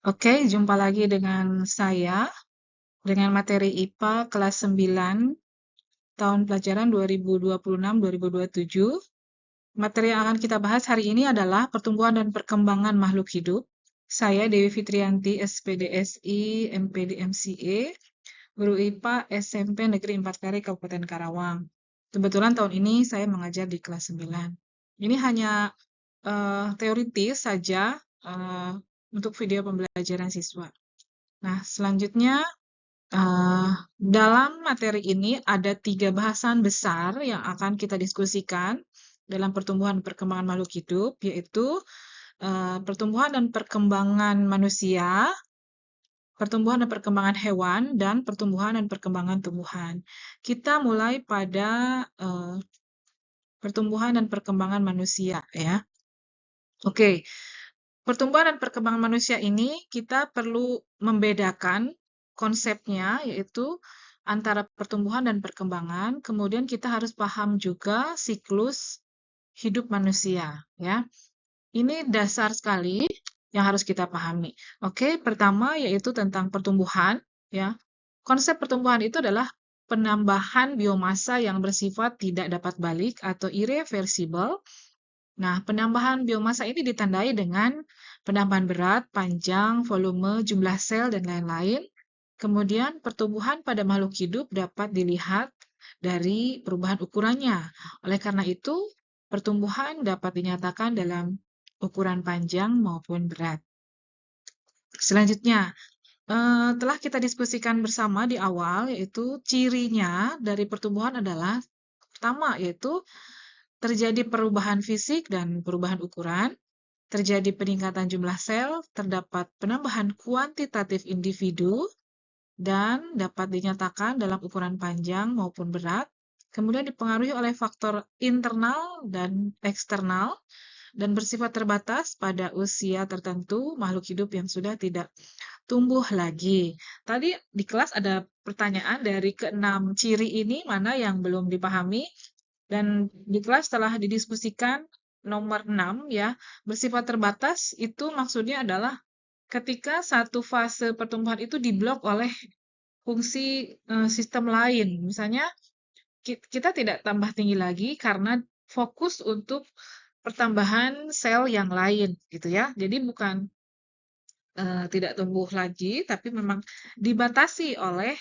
Oke, jumpa lagi dengan saya dengan materi IPA kelas 9 tahun pelajaran 2026-2027. Materi yang akan kita bahas hari ini adalah pertumbuhan dan perkembangan makhluk hidup. Saya Dewi Fitrianti, SPDSI, MPD MCA, guru IPA SMP Negeri 4 Kari Kabupaten Karawang. Kebetulan tahun ini saya mengajar di kelas 9. Ini hanya teoritis saja untuk video pembelajaran siswa. Nah, selanjutnya dalam materi ini ada 3 bahasan besar yang akan kita diskusikan dalam pertumbuhan dan perkembangan makhluk hidup, yaitu pertumbuhan dan perkembangan manusia, pertumbuhan dan perkembangan hewan, dan pertumbuhan dan perkembangan tumbuhan. Kita mulai pada pertumbuhan dan perkembangan manusia, ya. Oke, pertumbuhan dan perkembangan manusia ini kita perlu membedakan konsepnya, yaitu antara pertumbuhan dan perkembangan. Kemudian kita harus paham juga siklus hidup manusia, ya. Ini dasar sekali yang harus kita pahami. Oke, pertama yaitu tentang pertumbuhan, ya. Konsep pertumbuhan itu adalah penambahan biomasa yang bersifat tidak dapat balik atau irreversible. Nah, penambahan biomasa ini ditandai dengan penambahan berat, panjang, volume, jumlah sel, dan lain-lain. Kemudian, pertumbuhan pada makhluk hidup dapat dilihat dari perubahan ukurannya. Oleh karena itu, pertumbuhan dapat dinyatakan dalam ukuran panjang maupun berat. Selanjutnya, telah kita diskusikan bersama di awal, yaitu cirinya dari pertumbuhan adalah pertama, yaitu terjadi perubahan fisik dan perubahan ukuran, terjadi peningkatan jumlah sel, terdapat penambahan kuantitatif individu, dan dapat dinyatakan dalam ukuran panjang maupun berat, kemudian dipengaruhi oleh faktor internal dan eksternal, dan bersifat terbatas pada usia tertentu makhluk hidup yang sudah tidak tumbuh lagi. Tadi di kelas ada pertanyaan dari keenam ciri ini, mana yang belum dipahami, dan di kelas telah didiskusikan nomor 6 ya, bersifat terbatas itu maksudnya adalah ketika satu fase pertumbuhan itu diblok oleh fungsi sistem lain. Misalnya kita tidak tambah tinggi lagi karena fokus untuk pertambahan sel yang lain gitu ya. Jadi bukan tidak tumbuh lagi, tapi memang dibatasi oleh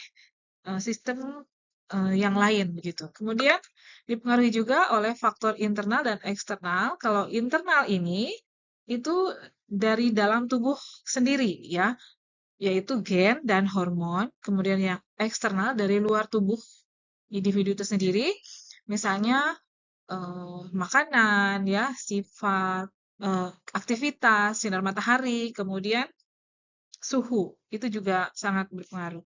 sistem yang lain begitu. Kemudian dipengaruhi juga oleh faktor internal dan eksternal. Kalau internal ini itu dari dalam tubuh sendiri ya, yaitu gen dan hormon. Kemudian yang eksternal dari luar tubuh individu itu sendiri, misalnya makanan ya, sifat, aktivitas, sinar matahari, kemudian suhu, itu juga sangat berpengaruh.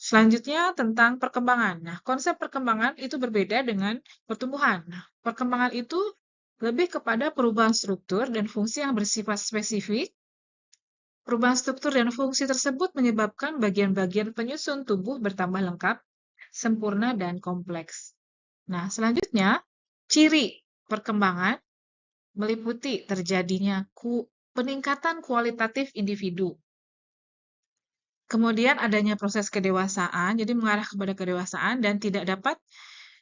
Selanjutnya tentang perkembangan. Nah, konsep perkembangan itu berbeda dengan pertumbuhan. Nah, perkembangan itu lebih kepada perubahan struktur dan fungsi yang bersifat spesifik. Perubahan struktur dan fungsi tersebut menyebabkan bagian-bagian penyusun tubuh bertambah lengkap, sempurna, dan kompleks. Nah, selanjutnya, ciri perkembangan meliputi terjadinya peningkatan kualitatif individu. Kemudian adanya proses kedewasaan, jadi mengarah kepada kedewasaan dan tidak dapat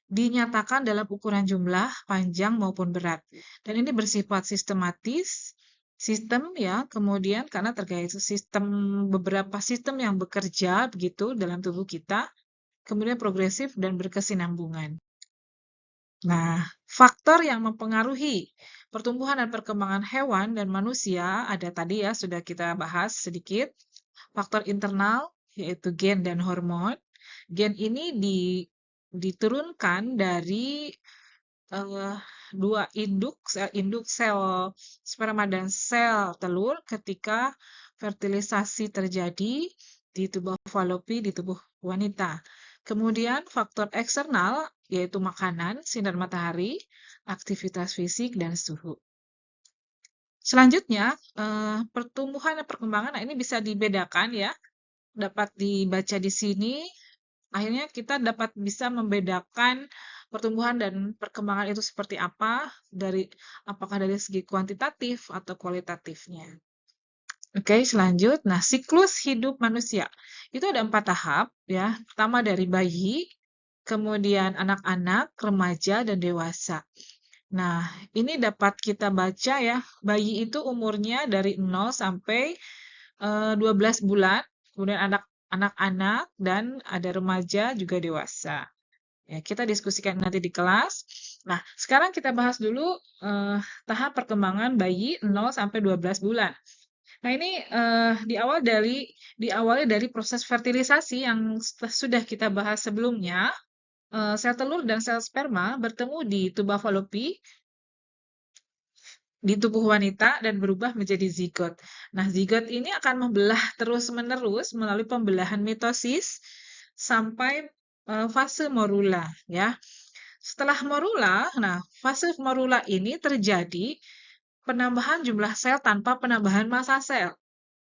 dinyatakan dalam ukuran jumlah, panjang maupun berat. Dan ini bersifat sistematis, sistem ya, kemudian karena terkait sistem beberapa sistem yang bekerja begitu dalam tubuh kita, kemudian progresif dan berkesinambungan. Nah, faktor yang mempengaruhi pertumbuhan dan perkembangan hewan dan manusia ada tadi ya, sudah kita bahas sedikit. Faktor internal, yaitu gen dan hormon. Gen ini diturunkan dari dua induk sel sperma dan sel telur ketika fertilisasi terjadi di tubuh falopi di tubuh wanita. Kemudian faktor eksternal yaitu makanan, sinar matahari, aktivitas fisik, dan suhu. Selanjutnya, pertumbuhan dan perkembangan, nah ini bisa dibedakan ya, dapat dibaca di sini. Akhirnya kita dapat bisa membedakan pertumbuhan dan perkembangan itu seperti apa, apakah dari segi kuantitatif atau kualitatifnya. Oke, selanjut. Nah, siklus hidup manusia itu ada 4 tahap ya. Pertama dari bayi, kemudian anak-anak, remaja, dan dewasa. Nah, ini dapat kita baca ya. Bayi itu umurnya dari 0 sampai 12 bulan, kemudian anak-anak dan ada remaja juga dewasa. Ya, kita diskusikan nanti di kelas. Nah, sekarang kita bahas dulu tahap perkembangan bayi 0 sampai 12 bulan. Nah, ini diawali dari proses fertilisasi yang sudah kita bahas sebelumnya. Sel telur dan sel sperma bertemu di tuba Fallopi di tubuh wanita dan berubah menjadi zigot. Nah, zigot ini akan membelah terus-menerus melalui pembelahan mitosis sampai fase morula ya. Setelah morula, nah fase morula ini terjadi penambahan jumlah sel tanpa penambahan massa sel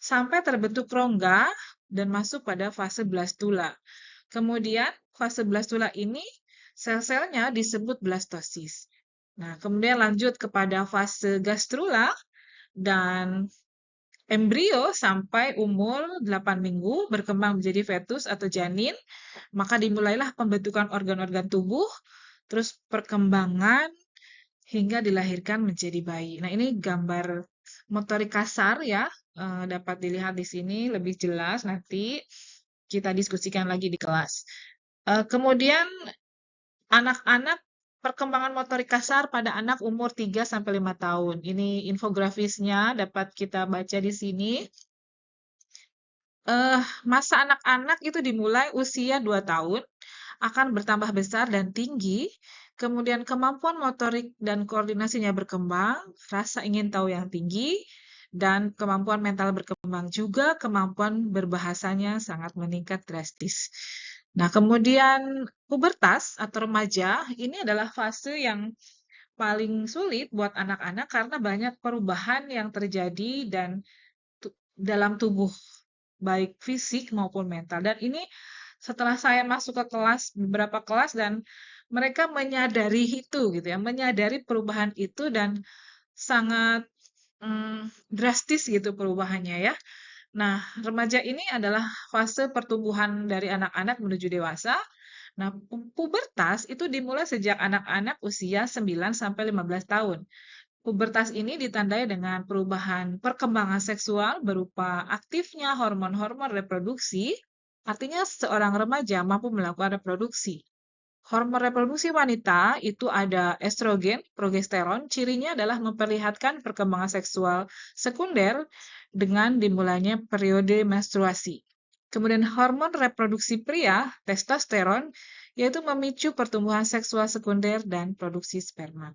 sampai terbentuk rongga dan masuk pada fase blastula. Kemudian fase blastula ini sel-selnya disebut blastosis. Nah, kemudian lanjut kepada fase gastrula dan embrio sampai umur 8 minggu berkembang menjadi fetus atau janin, maka dimulailah pembentukan organ-organ tubuh, terus perkembangan hingga dilahirkan menjadi bayi. Nah, ini gambar motorik kasar ya, dapat dilihat di sini lebih jelas nanti kita diskusikan lagi di kelas. Kemudian anak-anak perkembangan motorik kasar pada anak umur 3 sampai 5 tahun. Ini infografisnya dapat kita baca di sini. Masa anak-anak itu dimulai usia 2 tahun, akan bertambah besar dan tinggi, kemudian kemampuan motorik dan koordinasinya berkembang, rasa ingin tahu yang tinggi, dan kemampuan mental berkembang juga, kemampuan berbahasanya sangat meningkat drastis. Nah, kemudian pubertas atau remaja, ini adalah fase yang paling sulit buat anak-anak karena banyak perubahan yang terjadi dan dalam tubuh, baik fisik maupun mental. Dan ini setelah saya masuk ke kelas, beberapa kelas, dan mereka menyadari itu gitu ya, menyadari perubahan itu dan sangat drastis gitu perubahannya ya. Nah, remaja ini adalah fase pertumbuhan dari anak-anak menuju dewasa. Nah, pubertas itu dimulai sejak anak-anak usia 9 sampai 15 tahun. Pubertas ini ditandai dengan perubahan perkembangan seksual berupa aktifnya hormon-hormon reproduksi, artinya seorang remaja mampu melakukan reproduksi. Hormon reproduksi wanita itu ada estrogen, progesteron, cirinya adalah memperlihatkan perkembangan seksual sekunder dengan dimulainya periode menstruasi. Kemudian hormon reproduksi pria, testosteron, yaitu memicu pertumbuhan seksual sekunder dan produksi sperma.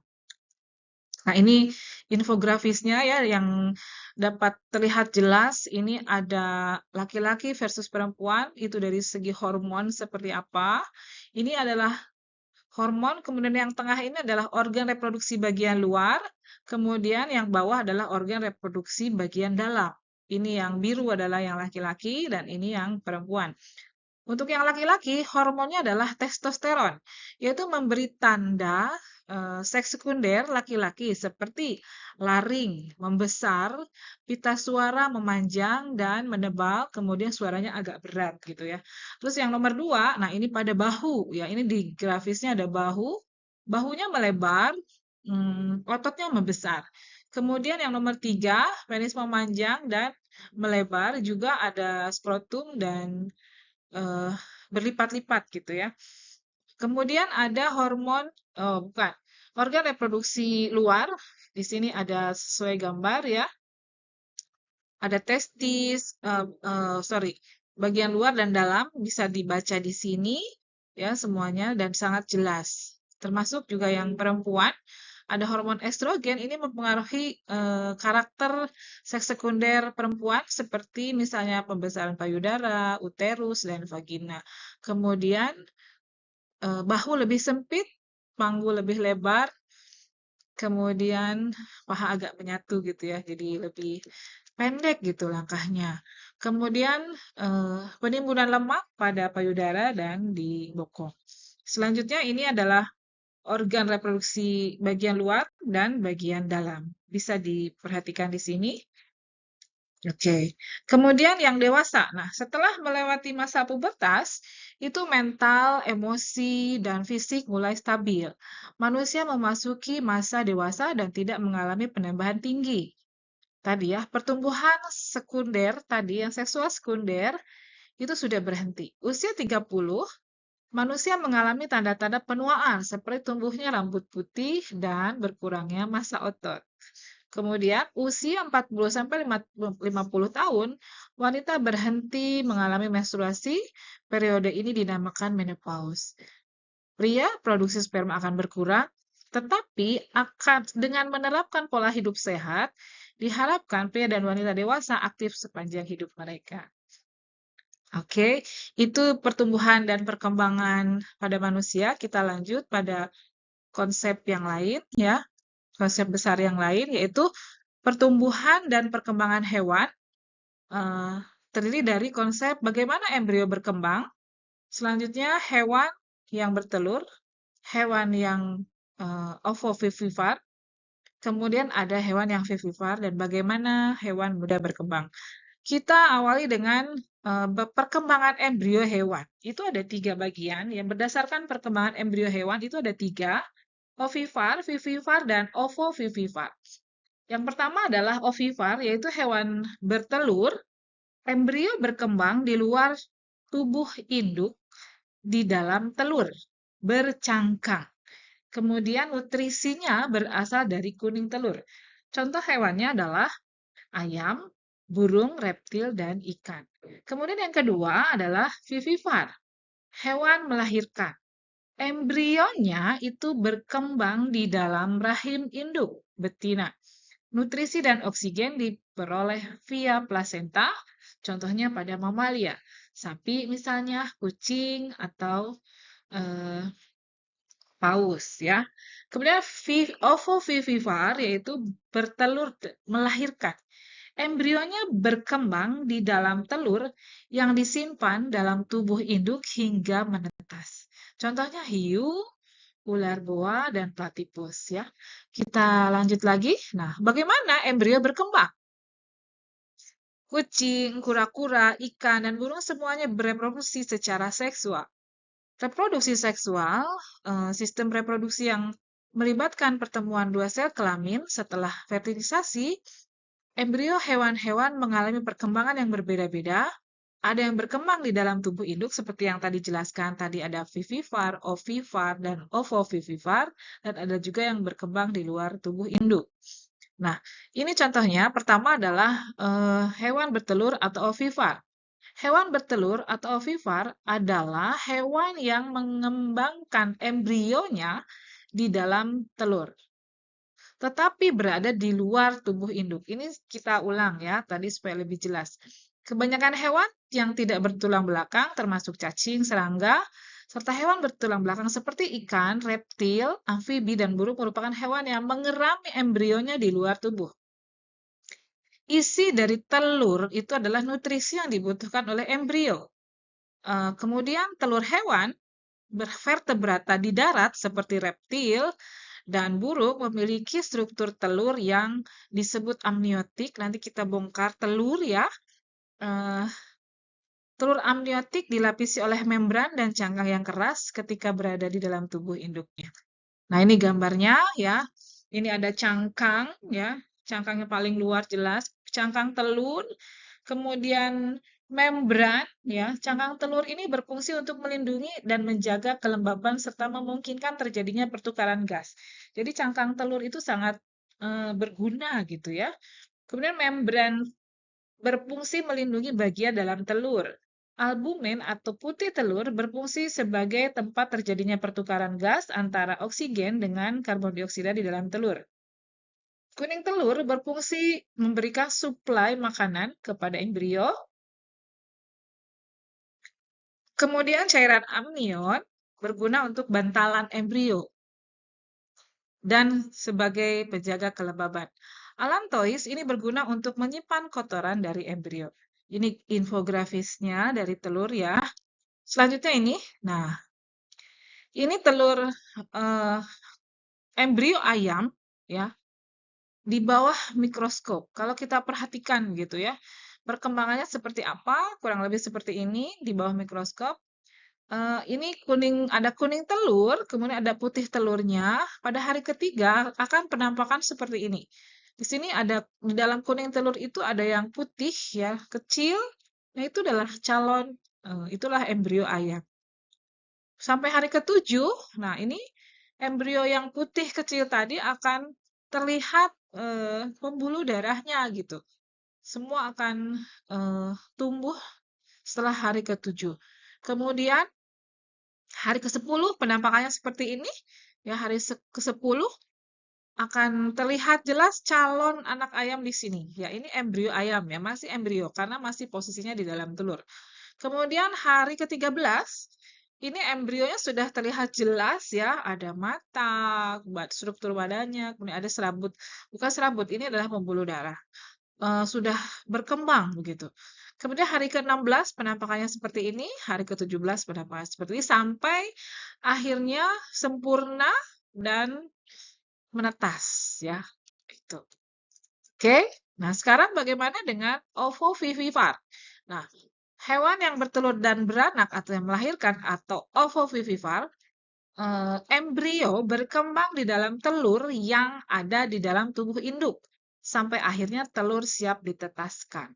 Nah, ini infografisnya ya yang dapat terlihat jelas. Ini ada laki-laki versus perempuan, itu dari segi hormon seperti apa. Ini adalah hormon, kemudian yang tengah ini adalah organ reproduksi bagian luar, kemudian yang bawah adalah organ reproduksi bagian dalam. Ini yang biru adalah yang laki-laki dan ini yang perempuan. Untuk yang laki-laki, hormonnya adalah testosteron, yaitu memberi tanda seks sekunder laki-laki seperti laring membesar, pita suara memanjang dan menebal, kemudian suaranya agak berat gitu ya. Terus yang nomor 2, nah ini pada bahu ya, ini di grafisnya ada bahu, bahunya melebar, ototnya membesar. Kemudian yang nomor 3, penis memanjang dan melebar, juga ada skrotum dan berlipat-lipat gitu ya. Kemudian ada hormon, oh bukan, organ reproduksi luar. Di sini ada sesuai gambar ya. Ada testis, sorry, bagian luar dan dalam bisa dibaca di sini ya semuanya dan sangat jelas. Termasuk juga yang perempuan, ada hormon estrogen ini mempengaruhi karakter seks sekunder perempuan seperti misalnya pembesaran payudara, uterus, dan vagina. Kemudian bahu lebih sempit, panggu lebih lebar, kemudian paha agak menyatu gitu ya, jadi lebih pendek gitu langkahnya. Kemudian penimbunan lemak pada payudara dan di bokong. Selanjutnya ini adalah organ reproduksi bagian luar dan bagian dalam. Bisa diperhatikan di sini. Oke. Kemudian yang dewasa. Nah, setelah melewati masa pubertas, itu mental, emosi, dan fisik mulai stabil. Manusia memasuki masa dewasa dan tidak mengalami penambahan tinggi. Tadi ya, pertumbuhan sekunder tadi yang seksual sekunder itu sudah berhenti. Usia 30, manusia mengalami tanda-tanda penuaan seperti tumbuhnya rambut putih dan berkurangnya massa otot. Kemudian usia 40 sampai 50 tahun, wanita berhenti mengalami menstruasi. Periode ini dinamakan menopause. Pria produksi sperma akan berkurang, tetapi dengan menerapkan pola hidup sehat, diharapkan pria dan wanita dewasa aktif sepanjang hidup mereka. Oke, itu pertumbuhan dan perkembangan pada manusia. Kita lanjut pada konsep yang lain ya, konsep besar yang lain yaitu pertumbuhan dan perkembangan hewan. Terdiri dari konsep bagaimana embrio berkembang, selanjutnya hewan yang bertelur, hewan yang ovovivipar, kemudian ada hewan yang vivipar, dan bagaimana hewan muda berkembang. Kita awali dengan perkembangan embrio hewan. Itu ada 3 bagian, yang berdasarkan perkembangan embrio hewan itu ada 3, ovipar, vivipar, dan ovovivipar. Yang pertama adalah ovipar, yaitu hewan bertelur. Embrio berkembang di luar tubuh induk di dalam telur, bercangkang. Kemudian nutrisinya berasal dari kuning telur. Contoh hewannya adalah ayam, burung, reptil, dan ikan. Kemudian yang kedua adalah vivipar, hewan melahirkan. Embrionya itu berkembang di dalam rahim induk, betina. Nutrisi dan oksigen diperoleh via plasenta, contohnya pada mamalia, sapi misalnya, kucing, atau eh, paus ya. Kemudian ovovivipar yaitu bertelur melahirkan. Embrionya berkembang di dalam telur yang disimpan dalam tubuh induk hingga menetas. Contohnya hiu, ular boa, dan platypus ya. Kita lanjut lagi. Nah, bagaimana embrio berkembang? Kucing, kura-kura, ikan, dan burung semuanya bereproduksi secara seksual. Reproduksi seksual, sistem reproduksi yang melibatkan pertemuan dua sel kelamin setelah fertilisasi, embrio hewan-hewan mengalami perkembangan yang berbeda-beda. Ada yang berkembang di dalam tubuh induk seperti yang tadi jelaskan, tadi ada vivipar, ovipar, dan ovovivipar, dan ada juga yang berkembang di luar tubuh induk. Nah, ini contohnya, pertama adalah hewan bertelur atau ovipar. Hewan bertelur atau ovipar adalah hewan yang mengembangkan embrionya di dalam telur, tetapi berada di luar tubuh induk. Ini kita ulang ya, tadi supaya lebih jelas. Kebanyakan hewan yang tidak bertulang belakang, termasuk cacing, serangga, serta hewan bertulang belakang seperti ikan, reptil, amfibi, dan burung merupakan hewan yang mengerami embrionya di luar tubuh. Isi dari telur itu adalah nutrisi yang dibutuhkan oleh embrio. Kemudian telur hewan bervertebrata di darat seperti reptil dan burung memiliki struktur telur yang disebut amniotik. Nanti kita bongkar telur ya. Telur amniotik dilapisi oleh membran dan cangkang yang keras ketika berada di dalam tubuh induknya. Nah, ini gambarnya ya. Ini ada cangkang ya, cangkangnya paling luar jelas, cangkang telur, kemudian membran ya. Cangkang telur ini berfungsi untuk melindungi dan menjaga kelembaban serta memungkinkan terjadinya pertukaran gas. Jadi cangkang telur itu sangat berguna gitu ya. Kemudian membran berfungsi melindungi bagian dalam telur. Albumin atau putih telur berfungsi sebagai tempat terjadinya pertukaran gas antara oksigen dengan karbon dioksida di dalam telur. Kuning telur berfungsi memberikan suplai makanan kepada embrio. Kemudian cairan amnion berguna untuk bantalan embrio dan sebagai penjaga kelembaban. Allantois ini berguna untuk menyimpan kotoran dari embrio. Ini infografisnya dari telur ya. Selanjutnya ini, nah ini telur embrio ayam ya. di bawah mikroskop. Kalau kita perhatikan gitu ya, perkembangannya seperti apa, kurang lebih seperti ini di bawah mikroskop. Ini kuning, ada kuning telur, kemudian ada putih telurnya. Pada hari ketiga akan penampakan seperti ini. Di sini ada, di dalam kuning telur itu ada yang putih ya, kecil. Nah, itu adalah calon, itulah embrio ayam. Sampai hari ketujuh, nah ini embrio yang putih kecil tadi akan terlihat pembuluh darahnya gitu. Semua akan tumbuh setelah hari ketujuh. Kemudian hari ke-10 penampakannya seperti ini. Ya, hari ke-10 akan terlihat jelas calon anak ayam di sini. Ya, ini embrio ayam ya, masih embrio karena masih posisinya di dalam telur. Kemudian hari ke-13 ini embrionya sudah terlihat jelas ya, ada mata, struktur badannya, kemudian ada serabut. Bukan serabut, ini adalah pembuluh darah. Sudah berkembang begitu. Kemudian hari ke-16 penampakannya seperti ini, hari ke-17 penampakannya seperti ini, sampai akhirnya sempurna dan menetas ya. Itu. Oke. Nah, sekarang bagaimana dengan ovovivipar? Nah, hewan yang bertelur dan beranak atau yang melahirkan atau ovovivipar, embrio berkembang di dalam telur yang ada di dalam tubuh induk sampai akhirnya telur siap ditetaskan.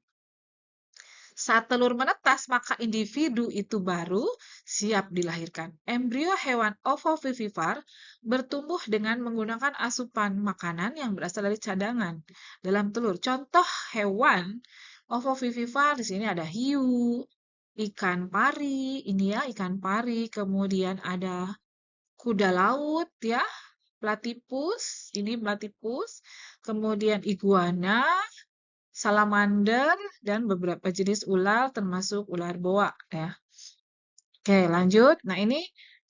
Saat telur menetas, maka individu itu baru siap dilahirkan. Embrio hewan ovovivipar bertumbuh dengan menggunakan asupan makanan yang berasal dari cadangan dalam telur. Contoh hewan ovovivipar di sini ada hiu, ikan pari, ini ya ikan pari, kemudian ada kuda laut ya, platypus, ini platypus, kemudian iguana, salamander, dan beberapa jenis ular termasuk ular boa ya. Oke, lanjut. Nah, ini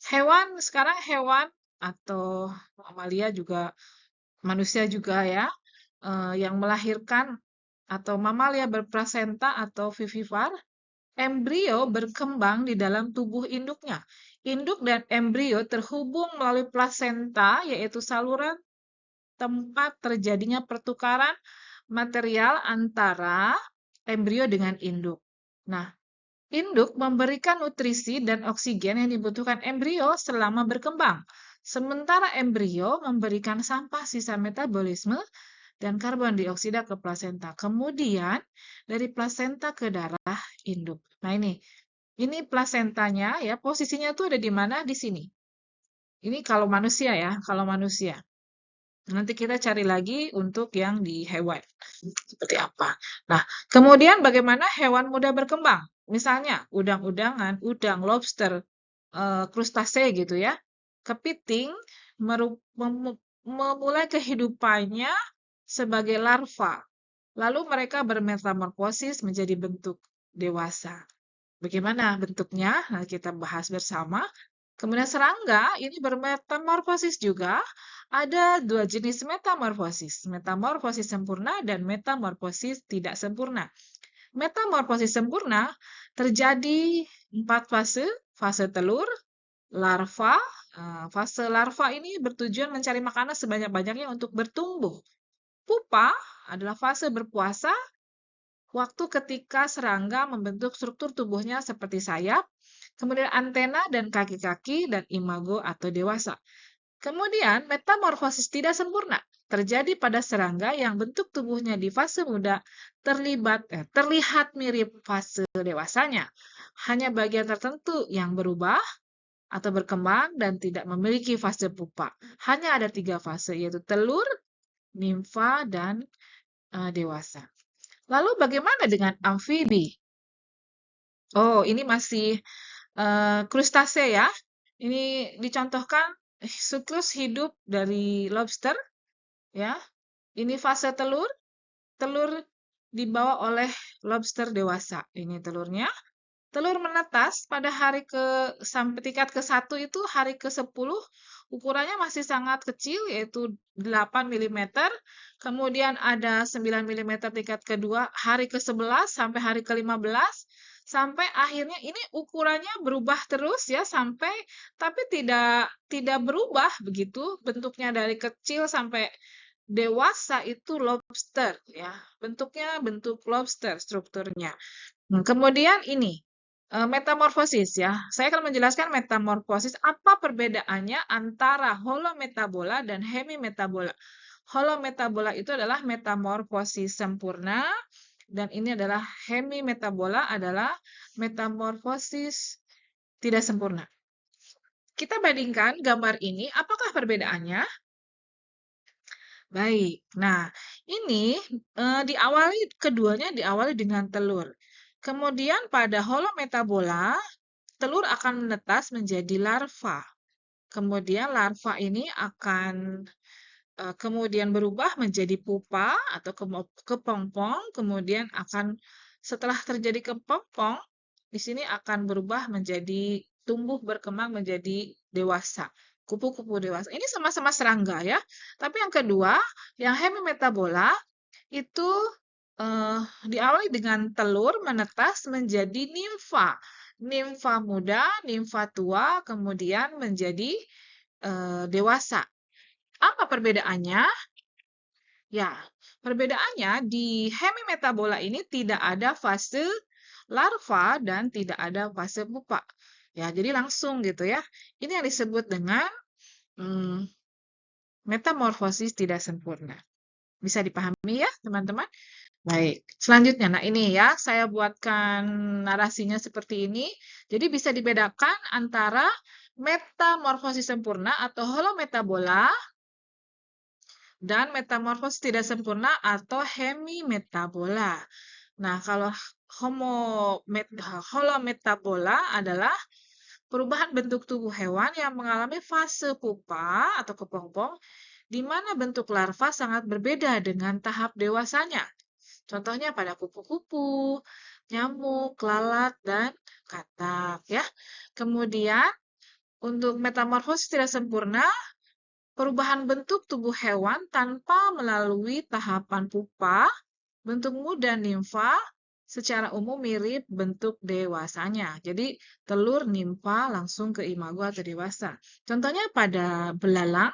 hewan, sekarang hewan atau mamalia juga, manusia juga ya, yang melahirkan atau mamalia berplasenta atau vivipar, embrio berkembang di dalam tubuh induknya. Induk dan embrio terhubung melalui plasenta, yaitu saluran tempat terjadinya pertukaran material antara embrio dengan induk. Nah, induk memberikan nutrisi dan oksigen yang dibutuhkan embrio selama berkembang. Sementara embrio memberikan sampah sisa metabolisme dan karbon dioksida ke plasenta. Kemudian dari plasenta ke darah induk. Nah, ini plasentanya ya, posisinya tuh ada di mana? Di sini. Ini kalau manusia ya, kalau manusia. Nanti kita cari lagi untuk yang di hewan. Seperti apa. Nah, kemudian bagaimana hewan muda berkembang? Misalnya udang-udangan, udang, lobster, krustase gitu ya. Kepiting memulai kehidupannya sebagai larva. Lalu mereka bermetamorfosis menjadi bentuk dewasa. Bagaimana bentuknya? Nah, kita bahas bersama. Kemudian serangga ini bermetamorfosis juga. Ada dua jenis metamorfosis. Metamorfosis sempurna dan metamorfosis tidak sempurna. Metamorfosis sempurna terjadi 4 fase. Fase telur, larva. Fase larva ini bertujuan mencari makanan sebanyak-banyaknya untuk bertumbuh. Pupa adalah fase berpuasa, waktu ketika serangga membentuk struktur tubuhnya seperti sayap, kemudian antena dan kaki-kaki, dan imago atau dewasa. Kemudian, metamorfosis tidak sempurna terjadi pada serangga yang bentuk tubuhnya di fase muda terlihat mirip fase dewasanya. Hanya bagian tertentu yang berubah atau berkembang dan tidak memiliki fase pupa. Hanya ada 3 fase, yaitu telur, nimfa, dan dewasa. Lalu bagaimana dengan amfibi? Oh, ini masih krustase ya. Ini dicontohkan siklus hidup dari lobster ya. Ini fase telur. Telur dibawa oleh lobster dewasa. Ini telurnya. Telur menetas pada hari sampai tingkat ke-1 itu hari ke-10 ukurannya masih sangat kecil yaitu 8 mm. Kemudian ada 9 mm tingkat kedua hari ke-11 sampai hari ke-15 sampai akhirnya ini ukurannya berubah terus ya sampai tapi tidak berubah begitu bentuknya dari kecil sampai dewasa itu lobster ya. Bentuknya bentuk lobster strukturnya. Kemudian ini metamorfosis ya. Saya akan menjelaskan metamorfosis. Apa perbedaannya antara holometabola dan hemimetabola? Holometabola itu adalah metamorfosis sempurna dan ini adalah hemimetabola adalah metamorfosis tidak sempurna. Kita bandingkan gambar ini, apakah perbedaannya? Baik. Nah, ini keduanya diawali dengan telur. Kemudian pada holometabola, telur akan menetas menjadi larva. Kemudian larva ini akan kemudian berubah menjadi pupa atau kepompong, kemudian setelah terjadi kepompong, di sini akan berubah menjadi tumbuh berkembang menjadi dewasa, kupu-kupu dewasa. Ini sama-sama serangga ya. Tapi yang kedua, yang hemimetabola itu diawali dengan telur menetas menjadi nimfa. Nimfa muda, nimfa tua, kemudian menjadi dewasa. Apa perbedaannya? Ya, perbedaannya di hemimetabola ini tidak ada fase larva dan tidak ada fase pupa. Ya, jadi langsung gitu ya. Ini yang disebut dengan metamorfosis tidak sempurna. Bisa dipahami ya, teman-teman? Baik, selanjutnya. Nah, ini ya, saya buatkan narasinya seperti ini. Jadi bisa dibedakan antara metamorfosis sempurna atau holometabola dan metamorfosis tidak sempurna atau hemimetabola. Nah, kalau holometabola adalah perubahan bentuk tubuh hewan yang mengalami fase pupa atau kepompong, di mana bentuk larva sangat berbeda dengan tahap dewasanya. Contohnya pada kupu-kupu, nyamuk, lalat, dan katak. Ya. Kemudian, untuk metamorfosis tidak sempurna, perubahan bentuk tubuh hewan tanpa melalui tahapan pupa, bentuk muda nimfa, secara umum mirip bentuk dewasanya. Jadi telur nimfa langsung ke imago atau dewasa. Contohnya pada belalang,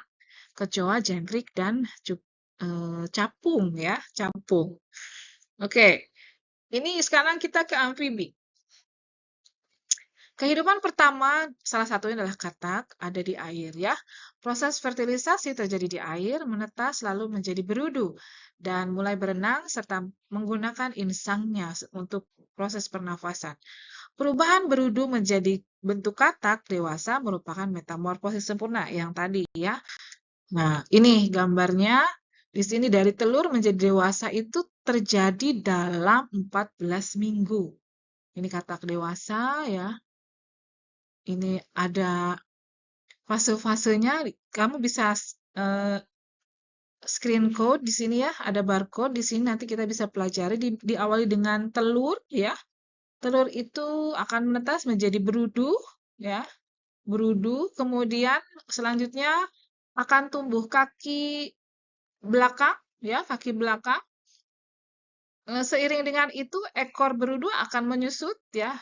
kecoa, jangkrik, dan capung ya, capung. Oke, ini sekarang kita ke amfibi. Kehidupan pertama, salah satunya adalah katak, ada di air ya. Proses fertilisasi terjadi di air, menetas lalu menjadi berudu, dan mulai berenang serta menggunakan insangnya untuk proses pernafasan. Perubahan berudu menjadi bentuk katak dewasa merupakan metamorfosis sempurna yang tadi ya. Nah, ini gambarnya. Di sini dari telur menjadi dewasa itu terjadi dalam 14 minggu. Ini katak dewasa ya. Ini ada fase-fasenya, kamu bisa screen code di sini ya, ada barcode di sini nanti kita bisa pelajari. Diawali dengan telur ya. Telur itu akan menetas menjadi berudu ya. Berudu, kemudian selanjutnya akan tumbuh kaki belakang ya, kaki belakang. Seiring dengan itu ekor berudu akan menyusut ya,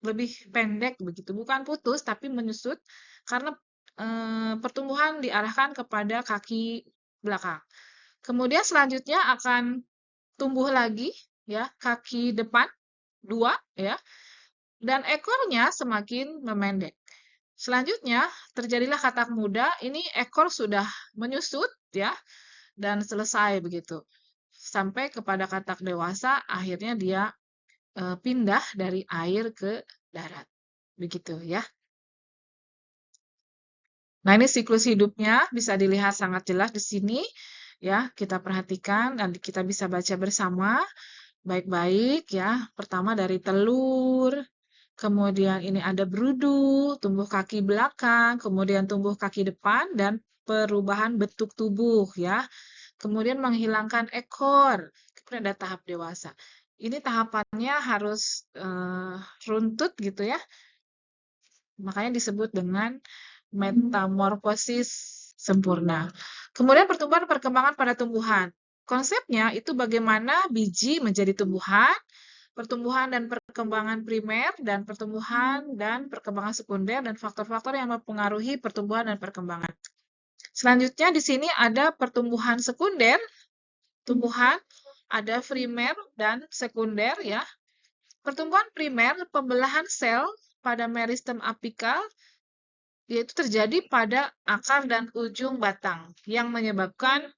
lebih pendek begitu, bukan putus tapi menyusut karena pertumbuhan diarahkan kepada kaki belakang. Kemudian selanjutnya akan tumbuh lagi ya kaki depan 2 ya dan ekornya semakin memendek. Selanjutnya terjadilah katak muda, ini ekor sudah menyusut ya dan selesai begitu. Sampai kepada katak dewasa akhirnya dia pindah dari air ke darat. Begitu ya. Nah, ini siklus hidupnya bisa dilihat sangat jelas di sini. Ya, kita perhatikan dan kita bisa baca bersama baik-baik ya. Pertama dari telur, kemudian ini ada berudu, tumbuh kaki belakang, kemudian tumbuh kaki depan dan perubahan bentuk tubuh ya. Kemudian menghilangkan ekor, kemudian ada tahap dewasa. Ini tahapannya harus runtut gitu ya. Makanya disebut dengan metamorfosis sempurna. Kemudian pertumbuhan dan perkembangan pada tumbuhan. Konsepnya itu bagaimana biji menjadi tumbuhan, pertumbuhan dan perkembangan primer, dan pertumbuhan dan perkembangan sekunder, dan faktor-faktor yang mempengaruhi pertumbuhan dan perkembangan. Selanjutnya di sini ada pertumbuhan sekunder, tumbuhan, ada primer dan sekunder ya. Pertumbuhan primer, pembelahan sel pada meristem apikal, yaitu terjadi pada akar dan ujung batang yang menyebabkan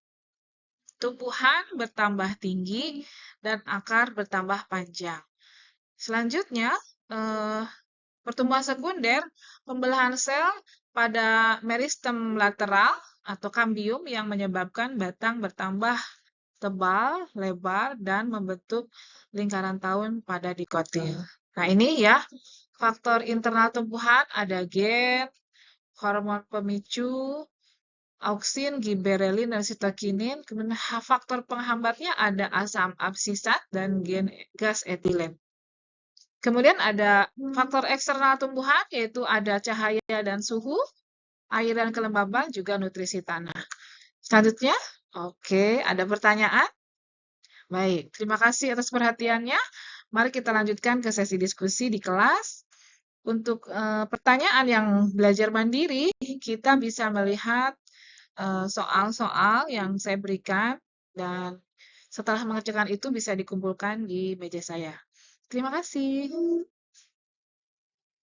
tumbuhan bertambah tinggi dan akar bertambah panjang. Selanjutnya, pertumbuhan sekunder, pembelahan sel pada meristem lateral atau kambium yang menyebabkan batang bertambah tebal, lebar, dan membentuk lingkaran tahun pada dikotil. Nah, ini ya, faktor internal tumbuhan ada gen, hormon pemicu, auksin, giberelin, dan sitokinin. Kemudian faktor penghambatnya ada asam absisat dan gen gas etilen. Kemudian ada faktor eksternal tumbuhan, yaitu ada cahaya dan suhu, air dan kelembaban, juga nutrisi tanah. Selanjutnya, oke, ada pertanyaan? Baik, terima kasih atas perhatiannya. Mari kita lanjutkan ke sesi diskusi di kelas. Untuk pertanyaan yang belajar mandiri, kita bisa melihat soal-soal yang saya berikan, dan setelah mengerjakan itu bisa dikumpulkan di meja saya. Terima kasih.